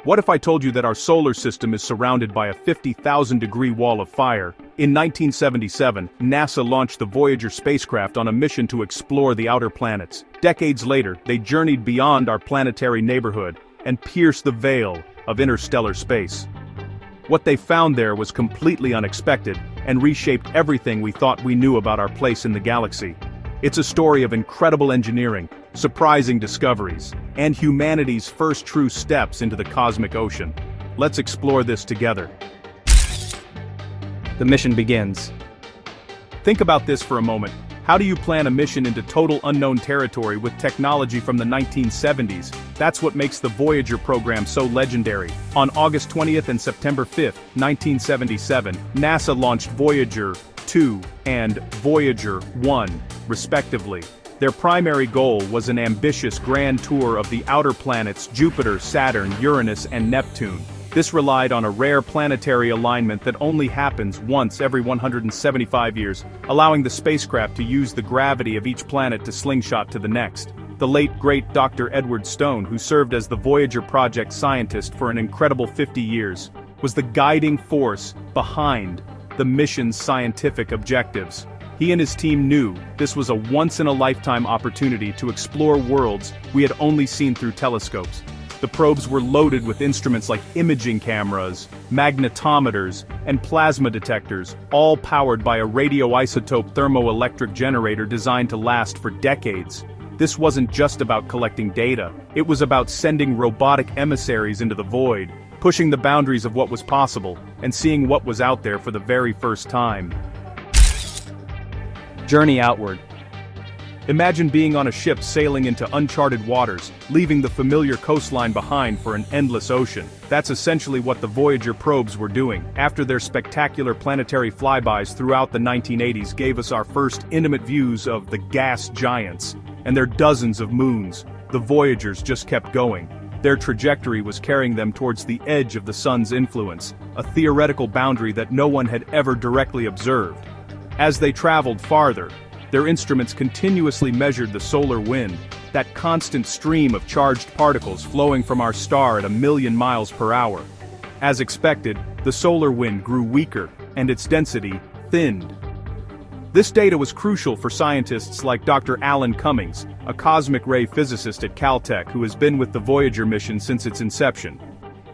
What if I told you that our solar system is surrounded by a 50,000-degree wall of fire? In 1977, NASA launched the Voyager spacecraft on a mission to explore the outer planets. Decades later, they journeyed beyond our planetary neighborhood and pierced the veil of interstellar space. What they found there was completely unexpected and reshaped everything we thought we knew about our place in the galaxy. It's a story of incredible engineering, surprising discoveries, and humanity's first true steps into the cosmic ocean. Let's explore this together. The mission begins. Think about this for a moment. How do you plan a mission into total unknown territory with technology from the 1970s? That's what makes the Voyager program so legendary. On August 20th and September 5th, 1977, NASA launched Voyager 2 and Voyager 1, respectively. Their primary goal was an ambitious grand tour of the outer planets Jupiter, Saturn, Uranus, and Neptune. This relied on a rare planetary alignment that only happens once every 175 years, allowing the spacecraft to use the gravity of each planet to slingshot to the next. The late great Dr. Edward Stone, who served as the Voyager project scientist for an incredible 50 years, was the guiding force behind the mission's scientific objectives. He and his team knew this was a once-in-a-lifetime opportunity to explore worlds we had only seen through telescopes. The probes were loaded with instruments like imaging cameras, magnetometers, and plasma detectors, all powered by a radioisotope thermoelectric generator designed to last for decades. This wasn't just about collecting data, it was about sending robotic emissaries into the void, pushing the boundaries of what was possible, and seeing what was out there for the very first time. Journey outward. Imagine being on a ship sailing into uncharted waters, leaving the familiar coastline behind for an endless ocean. That's essentially what the Voyager probes were doing. After their spectacular planetary flybys throughout the 1980s gave us our first intimate views of the gas giants and their dozens of moons, the Voyagers just kept going. Their trajectory was carrying them towards the edge of the sun's influence, a theoretical boundary that no one had ever directly observed. As they traveled farther, their instruments continuously measured the solar wind, that constant stream of charged particles flowing from our star at 1,000,000 miles per hour. As expected, the solar wind grew weaker, and its density thinned. This data was crucial for scientists like Dr. Alan Cummings, a cosmic ray physicist at Caltech who has been with the Voyager mission since its inception.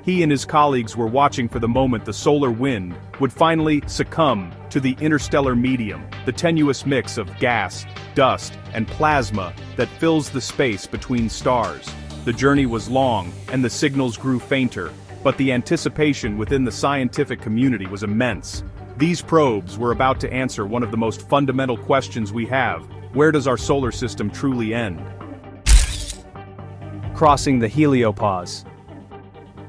He and his colleagues were watching for the moment the solar wind would finally succumb to the interstellar medium, the tenuous mix of gas, dust, and plasma that fills the space between stars. The journey was long, and the signals grew fainter, but the anticipation within the scientific community was immense. These probes were about to answer one of the most fundamental questions we have: where does our solar system truly end? Crossing the heliopause.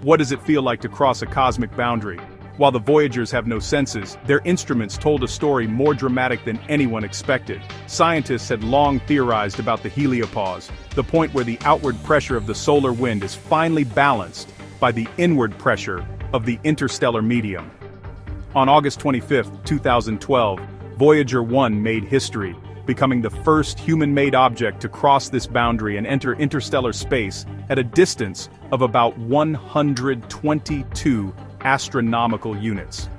What does it feel like to cross a cosmic boundary? While the Voyagers have no senses, their instruments told a story more dramatic than anyone expected. Scientists had long theorized about the heliopause, the point where the outward pressure of the solar wind is finally balanced by the inward pressure of the interstellar medium. On August 25, 2012, Voyager 1 made history, becoming the first human-made object to cross this boundary and enter interstellar space at a distance of about 122 astronomical units.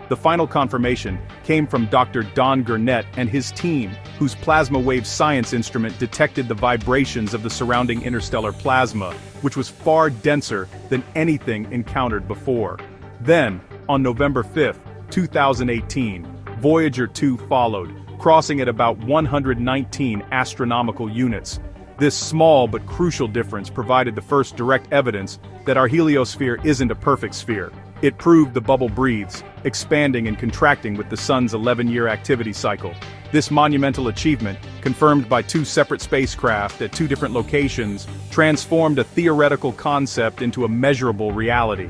The final confirmation came from Dr. Don Gurnett and his team, whose plasma wave science instrument detected the vibrations of the surrounding interstellar plasma, which was far denser than anything encountered before. Then, on November 5, 2018, Voyager 2 followed, crossing at about 119 astronomical units. This small but crucial difference provided the first direct evidence that our heliosphere isn't a perfect sphere. It proved the bubble breathes, expanding and contracting with the sun's 11-year activity cycle. This monumental achievement, confirmed by two separate spacecraft at two different locations, transformed a theoretical concept into a measurable reality.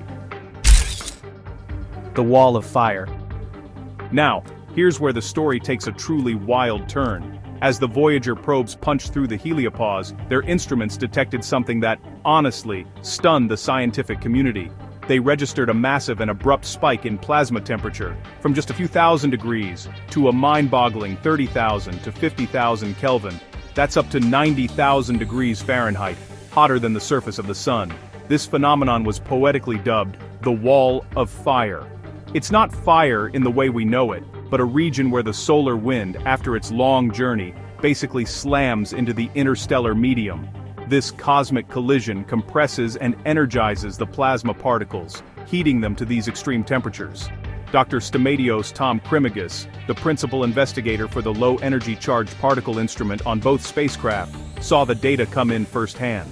The wall of fire. Now, here's where the story takes a truly wild turn. As the Voyager probes punched through the heliopause, their instruments detected something that, honestly, stunned the scientific community. They registered a massive and abrupt spike in plasma temperature, from just a few thousand degrees to a mind-boggling 30,000 to 50,000 Kelvin. That's up to 90,000 degrees Fahrenheit, hotter than the surface of the sun. This phenomenon was poetically dubbed the Wall of Fire. It's not fire in the way we know it, but a region where the solar wind, after its long journey, basically slams into the interstellar medium. This cosmic collision compresses and energizes the plasma particles, heating them to these extreme temperatures. Dr. Stamatios Tom Krimigas, the principal investigator for the low-energy charged particle instrument on both spacecraft, saw the data come in firsthand.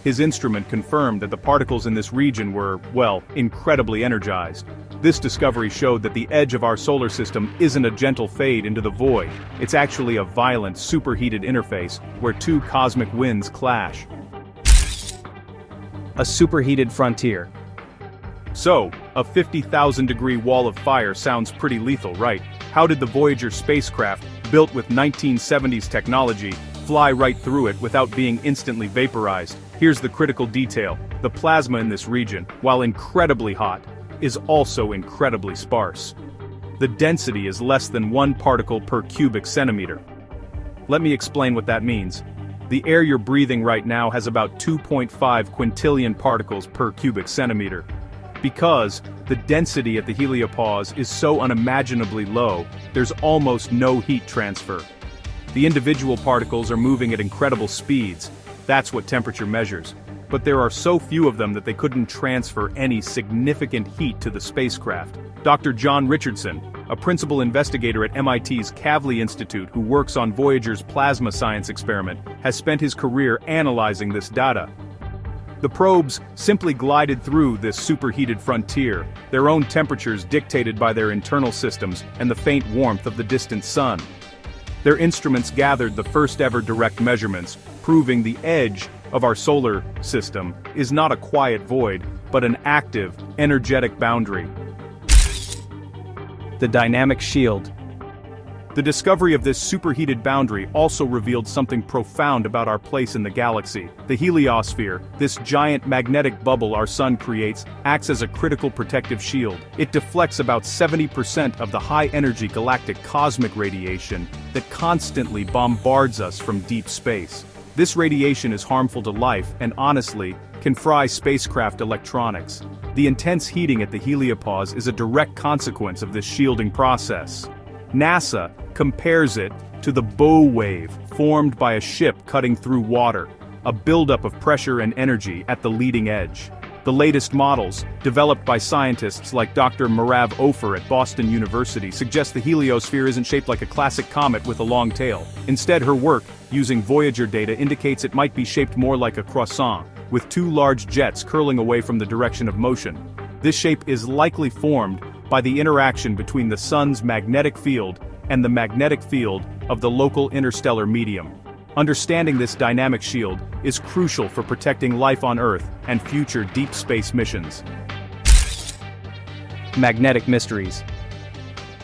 His instrument confirmed that the particles in this region were, well, incredibly energized. This discovery showed that the edge of our solar system isn't a gentle fade into the void, it's actually a violent, superheated interface where two cosmic winds clash. A superheated frontier. So, a 50,000-degree wall of fire sounds pretty lethal, right? How did the Voyager spacecraft, built with 1970s technology, fly right through it without being instantly vaporized? Here's the critical detail. The plasma in this region, while incredibly hot, is also incredibly sparse. The density is less than 1 particle per cubic centimeter. Let me explain what that means. The air you're breathing right now has about 2.5 quintillion particles per cubic centimeter. Because the density at the heliopause is so unimaginably low, there's almost no heat transfer. The individual particles are moving at incredible speeds. That's what temperature measures. But there are so few of them that they couldn't transfer any significant heat to the spacecraft. Dr. John Richardson, a principal investigator at MIT's Kavli Institute who works on Voyager's plasma science experiment, has spent his career analyzing this data. The probes simply glided through this superheated frontier, their own temperatures dictated by their internal systems and the faint warmth of the distant sun. Their instruments gathered the first-ever direct measurements, proving the edge of our solar system is not a quiet void, but an active, energetic boundary. The dynamic shield. The discovery of this superheated boundary also revealed something profound about our place in the galaxy. The heliosphere, this giant magnetic bubble our sun creates, acts as a critical protective shield. It deflects about 70% of the high-energy galactic cosmic radiation that constantly bombards us from deep space. This radiation is harmful to life and, honestly, can fry spacecraft electronics. The intense heating at the heliopause is a direct consequence of this shielding process. NASA compares it to the bow wave formed by a ship cutting through water, a buildup of pressure and energy at the leading edge. The latest models, developed by scientists like Dr. Merav Ofer at Boston University, suggest the heliosphere isn't shaped like a classic comet with a long tail. Instead, her work, using Voyager data, indicates it might be shaped more like a croissant, with two large jets curling away from the direction of motion. This shape is likely formed by the interaction between the sun's magnetic field and the magnetic field of the local interstellar medium. Understanding this dynamic shield is crucial for protecting life on Earth and future deep space missions. Magnetic mysteries.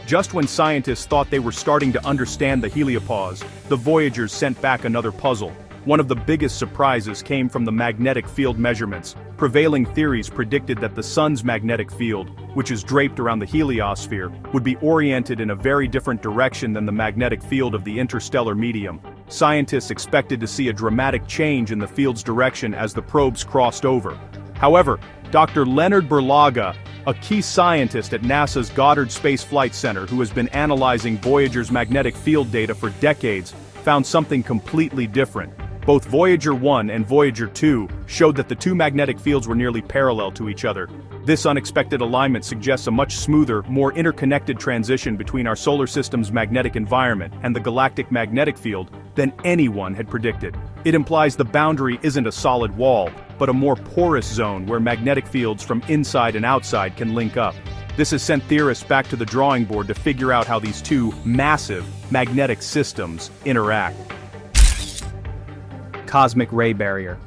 Just when scientists thought they were starting to understand the heliopause, the Voyagers sent back another puzzle. One of the biggest surprises came from the magnetic field measurements. Prevailing theories predicted that the sun's magnetic field, which is draped around the heliosphere, would be oriented in a very different direction than the magnetic field of the interstellar medium. Scientists expected to see a dramatic change in the field's direction as the probes crossed over. However, Dr. Leonard Berlanga, a key scientist at NASA's Goddard Space Flight Center who has been analyzing Voyager's magnetic field data for decades, found something completely different. Both Voyager 1 and Voyager 2 showed that the two magnetic fields were nearly parallel to each other. This unexpected alignment suggests a much smoother, more interconnected transition between our solar system's magnetic environment and the galactic magnetic field than anyone had predicted. It implies the boundary isn't a solid wall, but a more porous zone where magnetic fields from inside and outside can link up. This has sent theorists back to the drawing board to figure out how these two massive magnetic systems interact. Cosmic ray barrier.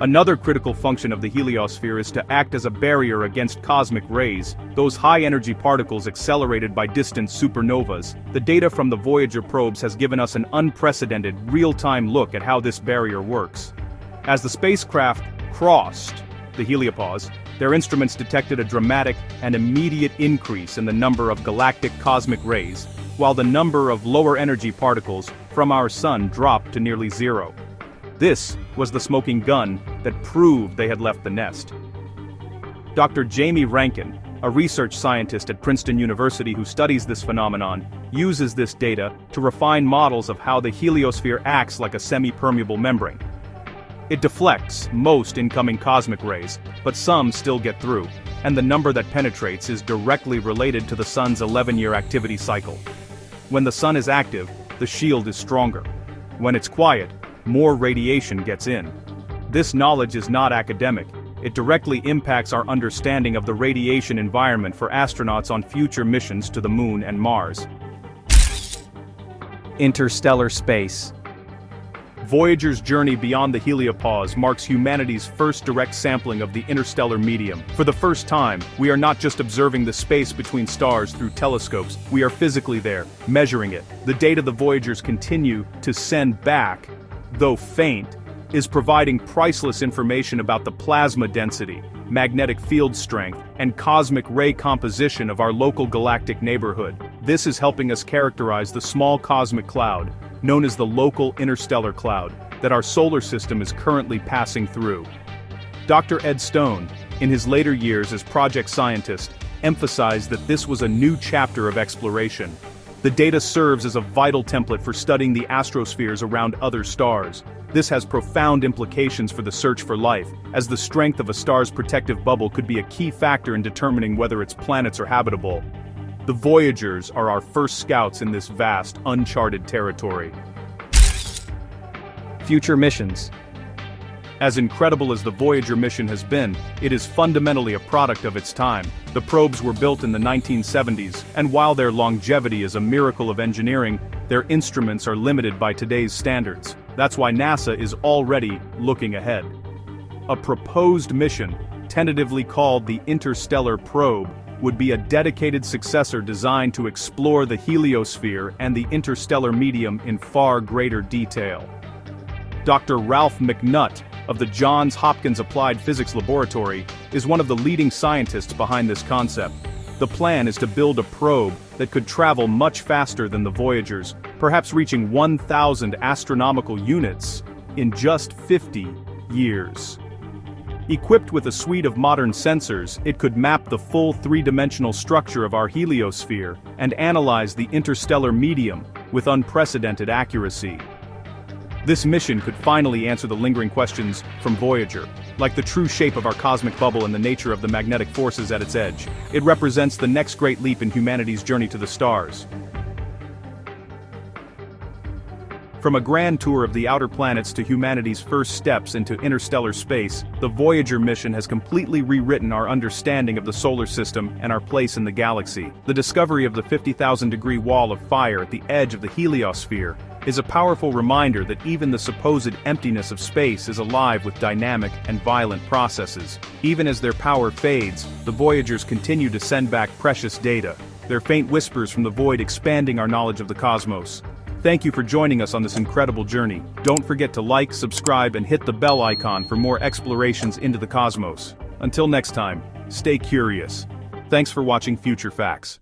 Another critical function of the heliosphere is to act as a barrier against cosmic rays, those high-energy particles accelerated by distant supernovas. The data from the Voyager probes has given us an unprecedented, real-time look at how this barrier works. As the spacecraft crossed the heliopause, their instruments detected a dramatic and immediate increase in the number of galactic cosmic rays, while the number of lower-energy particles from our sun dropped to nearly zero. This was the smoking gun that proved they had left the nest. Dr. Jamie Rankin, a research scientist at Princeton University who studies this phenomenon, uses this data to refine models of how the heliosphere acts like a semi-permeable membrane. It deflects most incoming cosmic rays, but some still get through, and the number that penetrates is directly related to the sun's 11-year activity cycle. When the sun is active, the shield is stronger. When it's quiet, more radiation gets in. This knowledge is not academic. It directly impacts our understanding of the radiation environment for astronauts on future missions to the Moon and Mars. Interstellar space. Voyager's journey beyond the heliopause marks humanity's first direct sampling of the interstellar medium. For the first time, we are not just observing the space between stars through telescopes, we are physically there, measuring it. The data the Voyagers continue to send back, though faint, is providing priceless information about the plasma density, magnetic field strength, and cosmic ray composition of our local galactic neighborhood. This is helping us characterize the small cosmic cloud, known as the local interstellar cloud, that our solar system is currently passing through. Dr. Ed Stone, in his later years as project scientist, emphasized that this was a new chapter of exploration. The data serves as a vital template for studying the astrospheres around other stars. This has profound implications for the search for life, as the strength of a star's protective bubble could be a key factor in determining whether its planets are habitable. The Voyagers are our first scouts in this vast, uncharted territory. Future missions. As incredible as the Voyager mission has been, it is fundamentally a product of its time. The probes were built in the 1970s, and while their longevity is a miracle of engineering, their instruments are limited by today's standards. That's why NASA is already looking ahead. A proposed mission, tentatively called the Interstellar Probe, would be a dedicated successor designed to explore the heliosphere and the interstellar medium in far greater detail. Dr. Ralph McNutt of the Johns Hopkins Applied Physics Laboratory is one of the leading scientists behind this concept. The plan is to build a probe that could travel much faster than the Voyagers, perhaps reaching 1,000 astronomical units in just 50 years. Equipped with a suite of modern sensors, it could map the full three-dimensional structure of our heliosphere and analyze the interstellar medium with unprecedented accuracy. This mission could finally answer the lingering questions from Voyager, like the true shape of our cosmic bubble and the nature of the magnetic forces at its edge. It represents the next great leap in humanity's journey to the stars. From a grand tour of the outer planets to humanity's first steps into interstellar space, the Voyager mission has completely rewritten our understanding of the solar system and our place in the galaxy. The discovery of the 50,000-degree wall of fire at the edge of the heliosphere is a powerful reminder that even the supposed emptiness of space is alive with dynamic and violent processes. Even as their power fades, the Voyagers continue to send back precious data, their faint whispers from the void expanding our knowledge of the cosmos. Thank you for joining us on this incredible journey. Don't forget to like, subscribe, and hit the bell icon for more explorations into the cosmos. Until next time, stay curious. Thanks for watching Future Facts.